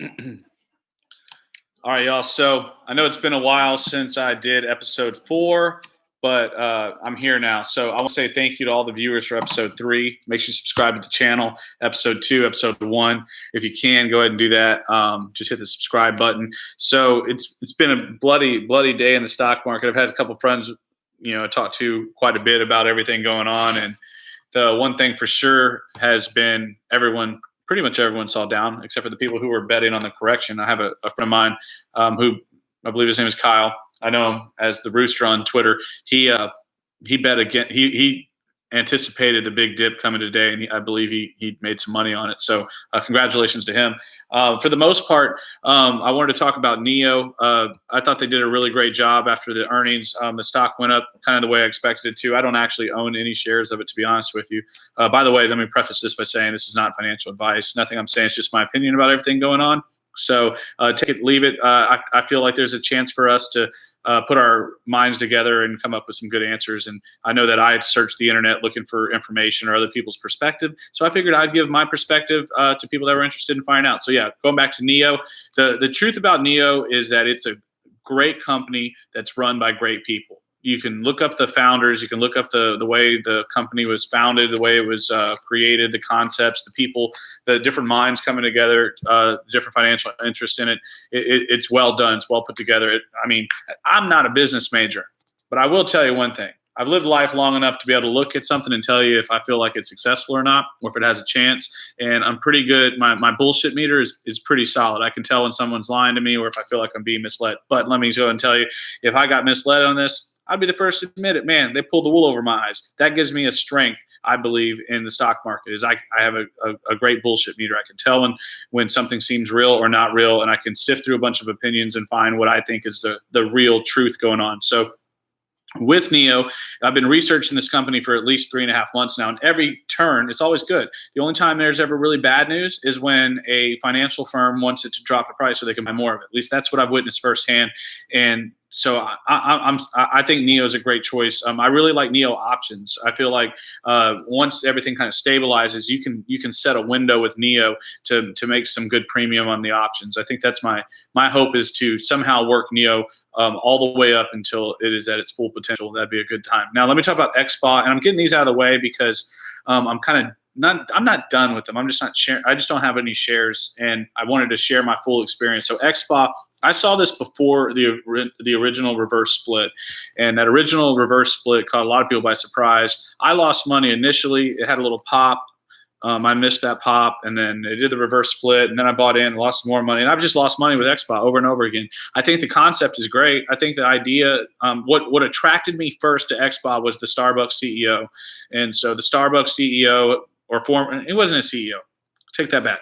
All right, y'all. So I know it's been a while since I did episode 4, but I'm here now. So I want to say thank you to all the viewers for episode 3. Make sure you subscribe to the channel. Episode 2, episode 1. If you can, go ahead and do that. Just hit the subscribe button. So it's been a bloody day in the stock market. I've had a couple friends, talk to quite a bit about everything going on, and the one thing for sure has been pretty much everyone saw down, except for the people who were betting on the correction. I have a friend of mine who I believe his name is Kyle. I know him as the Rooster on Twitter. He bet again. He anticipated the big dip coming today, and I believe he made some money on it. So congratulations to him. For the most part, I wanted to talk about NIO. I thought they did a really great job after the earnings. The stock went up kind of the way I expected it to. I don't actually own any shares of it, to be honest with you. By the way, let me preface this by saying this is not financial advice. Nothing I'm saying is just my opinion about everything going on. So take it, leave it. I feel like there's a chance for us to put our minds together and come up with some good answers. And I know that I had searched the internet looking for information or other people's perspective. So I figured I'd give my perspective to people that were interested in finding out. So yeah, going back to NIO, the truth about NIO is that it's a great company that's run by great people. You can look up the founders. You can look up the way the company was founded, the way it was created, the concepts, the people, the different minds coming together, different financial interest in it. It's well done. It's well put together. I'm not a business major, but I will tell you one thing. I've lived life long enough to be able to look at something and tell you if I feel like it's successful or not, or if it has a chance. And I'm pretty good. My bullshit meter is pretty solid. I can tell when someone's lying to me or if I feel like I'm being misled. But let me go and tell you, if I got misled on this, I'd be the first to admit it. Man, they pulled the wool over my eyes. That gives me a strength, I believe, in the stock market. Is I have a great bullshit meter. I can tell when something seems real or not real, and I can sift through a bunch of opinions and find what I think is the real truth going on. So with NIO, I've been researching this company for at least 3.5 months now, and every turn, it's always good. The only time there's ever really bad news is when a financial firm wants it to drop the price so they can buy more of it. At least that's what I've witnessed firsthand. And so I think NIO is a great choice. I really like NIO options. I feel like once everything kind of stabilizes, you can set a window with NIO to make some good premium on the options. I think that's my hope, is to somehow work NIO all the way up until it is at its full potential. That'd be a good time. Now let me talk about XSPA, and I'm getting these out of the way because I'm not done with them. I'm just not sharing. I just don't have any shares, and I wanted to share my full experience. So XSPA, I saw this before the original reverse split, and that original reverse split caught a lot of people by surprise. I lost money initially. It had a little pop. I missed that pop, and then they did the reverse split, and then I bought in, lost more money, and I've just lost money with XSPA over and over again. I think the concept is great. I think the idea, what attracted me first to XSPA was the Starbucks CEO, and so the Starbucks CEO, it wasn't a CEO. Take that back.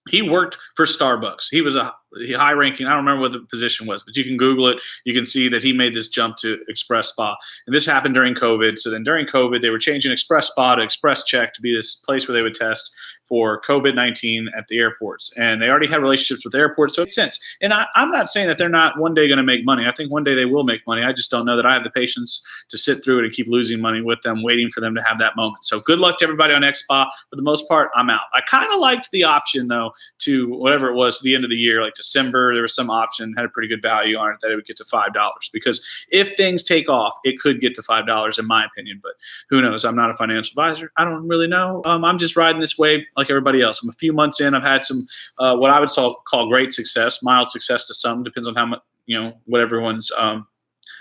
He worked for Starbucks. He was a high ranking. I don't remember what the position was, but you can Google it. You can see that he made this jump to XSPA. And this happened during COVID. So then during COVID, they were changing XSPA to Express Check to be this place where they would test for COVID-19 at the airports. And they already had relationships with airports, so it makes sense. And I'm not saying that they're not one day going to make money. I think one day they will make money. I just don't know that I have the patience to sit through it and keep losing money with them, waiting for them to have that moment. So good luck to everybody on XSPA. For the most part, I'm out. I kind of liked the option, though, to whatever it was, the end of the year, like December, there was some option, had a pretty good value on it, that it would get to $5. Because if things take off, it could get to $5, in my opinion. But who knows? I'm not a financial advisor. I don't really know. I'm just riding this wave like everybody else. I'm a few months in. I've had some what I would call great success, mild success to some, depends on how much, what everyone's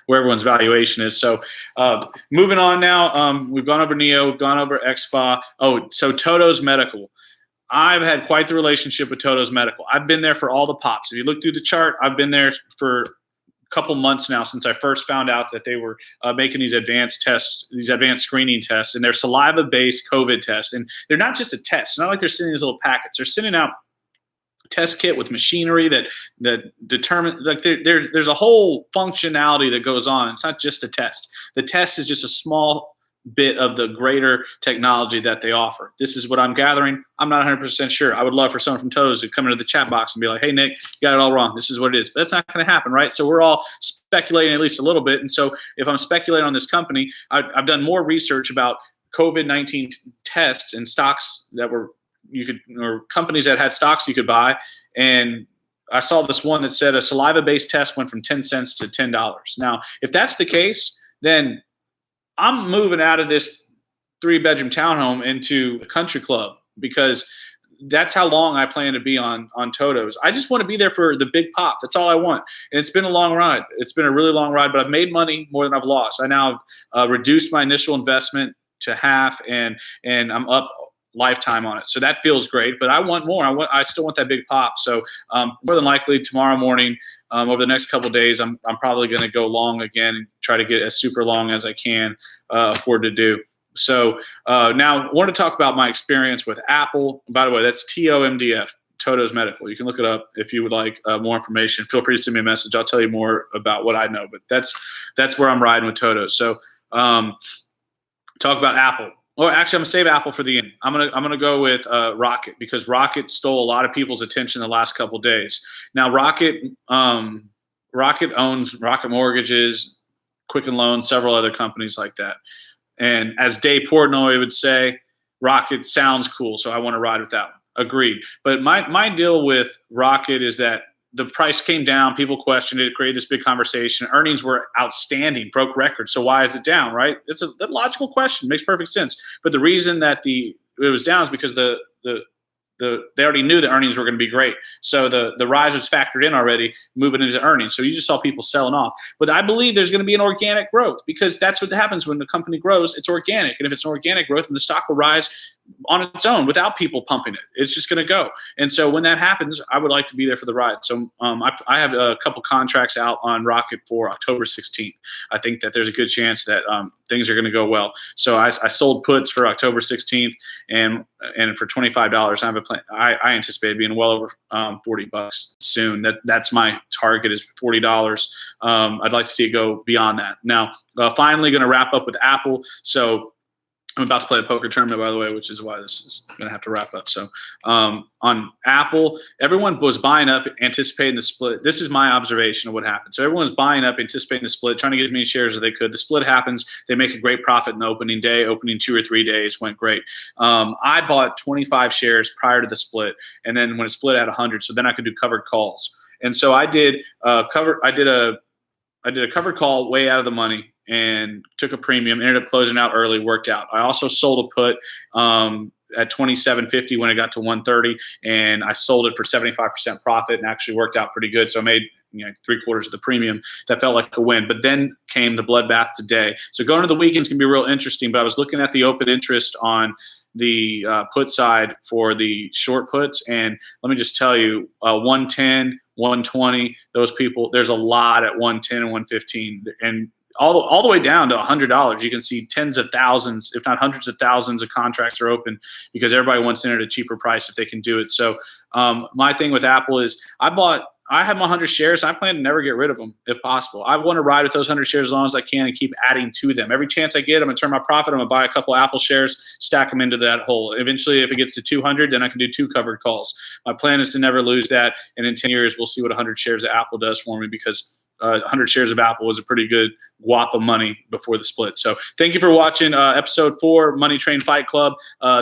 where everyone's valuation is. So moving on now, we've gone over NIO, we've gone over XSPA. Oh, so Toto's Medical. I've had quite the relationship with Toto's Medical. I've been there for all the pops. If you look through the chart, I've been there for couple months now since I first found out that they were making these advanced tests, these advanced screening tests, and they're saliva-based COVID tests. And they're not just a test. It's not like they're sending these little packets. They're sending out test kit with machinery that determine, like there's a whole functionality that goes on. It's not just a test. The test is just a small bit of the greater technology that they offer. This is what I'm gathering. I'm not 100% sure. I would love for someone from Toto's to come into the chat box and be like, hey, Nick, you got it all wrong. This is what it is. But that's not going to happen, right? So we're all speculating at least a little bit. And so if I'm speculating on this company, I've done more research about COVID-19 tests and stocks that were or companies that had stocks you could buy. And I saw this one that said a saliva-based test went from 10 cents to $10. Now, if that's the case, then I'm moving out of this 3-bedroom townhome into a country club, because that's how long I plan to be on Totos. I just want to be there for the big pop. That's all I want. And it's been a long ride. It's been a really long ride, but I've made money more than I've lost. I now reduced my initial investment to half, and I'm up lifetime on it. So that feels great, but I want more. I still want that big pop. So more than likely tomorrow morning, over the next couple of days, I'm probably going to go long again and try to get as super long as I can afford to do. So now I want to talk about my experience with Apple. By the way, that's TOMDF, Totos Medical. You can look it up if you would like more information. Feel free to send me a message. I'll tell you more about what I know, but that's where I'm riding with Totos. So talk about Apple. Or actually, I'm gonna save Apple for the end. I'm gonna go with Rocket, because Rocket stole a lot of people's attention the last couple of days. Now, Rocket owns Rocket Mortgages, Quicken Loans, several other companies like that. And as Dave Portnoy would say, Rocket sounds cool, so I want to ride with that one. Agreed. But my deal with Rocket is that the price came down. People questioned it, created this big conversation. Earnings were outstanding, broke records. So why is it down, right? It's a logical question. Makes perfect sense. But the reason that it was down is because they already knew the earnings were going to be great. So the rise was factored in already, moving into earnings. So you just saw people selling off. But I believe there's going to be an organic growth, because that's what happens when the company grows. It's organic. And if it's an organic growth, then the stock will rise on its own without people pumping it. It's just going to go. And so when that happens, I would like to be there for the ride. So I have a couple contracts out on Rocket for October 16th. I think that there's a good chance that things are going to go well. So I sold puts for October 16th, and for $25. I have a plan. I anticipate being well over $40 soon. That's my target, is $40. I'd like to see it go beyond that. Now, finally, going to wrap up with Apple. So I'm about to play a poker tournament, by the way, which is why this is going to have to wrap up. So on Apple, everyone was buying up, anticipating the split. This is my observation of what happened. So everyone was buying up, anticipating the split, trying to get as many shares as they could. The split happens. They make a great profit in the opening day. Opening 2 or 3 days went great. I bought 25 shares prior to the split, and then when it split, I had 100. So then I could do covered calls. And so I did a covered call way out of the money, and took a premium, ended up closing out early, worked out. I also sold a put at $27.50 when it got to $130, and I sold it for 75% profit, and actually worked out pretty good. So I made 3/4 of the premium. That felt like a win. But then came the bloodbath today. So going to the weekends can be real interesting. But I was looking at the open interest on the put side for the short puts, and let me just tell you, 110, 120, those people, there's a lot at 110 and 115, and all the way down to $100. You can see tens of thousands, if not hundreds of thousands, of contracts are open, because everybody wants in at a cheaper price if they can do it. So my thing with Apple is I have my 100 shares. I plan to never get rid of them if possible. I want to ride with those 100 shares as long as I can and keep adding to them. Every chance I get, I'm going to turn my profit. I'm going to buy a couple Apple shares, stack them into that hole. Eventually, if it gets to 200, then I can do 2 covered calls. My plan is to never lose that. And in 10 years, we'll see what 100 shares of Apple does for me, because 100 shares of Apple was a pretty good whop of money before the split. So thank you for watching episode 4, Money Train Fight Club.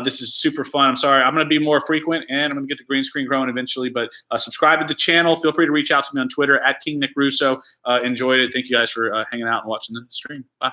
This is super fun. I'm sorry. I'm going to be more frequent, and I'm going to get the green screen growing eventually. But subscribe to the channel. Feel free to reach out to me on Twitter at King Nick Russo. Enjoyed it. Thank you guys for hanging out and watching the stream. Bye.